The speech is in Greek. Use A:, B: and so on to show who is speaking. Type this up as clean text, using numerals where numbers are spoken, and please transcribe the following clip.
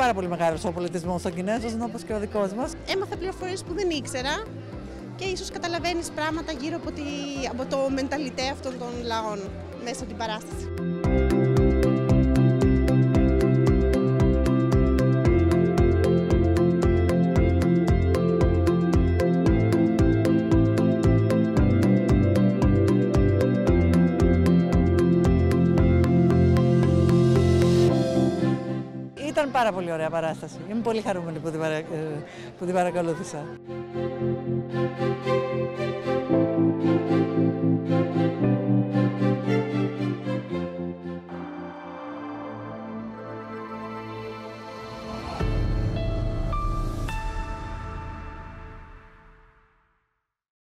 A: πάρα πολύ μεγάλος ο πολιτισμός των Κινέζων, όπως και ο δικός μας.
B: Έμαθα πληροφορίες που δεν ήξερα και ίσως καταλαβαίνεις πράγματα γύρω από το μενταλιτέ αυτών των λαών μέσα από την παράσταση.
A: Ήταν πάρα πολύ ωραία παράσταση. Είμαι πολύ χαρούμενη που την παρακολούθησα.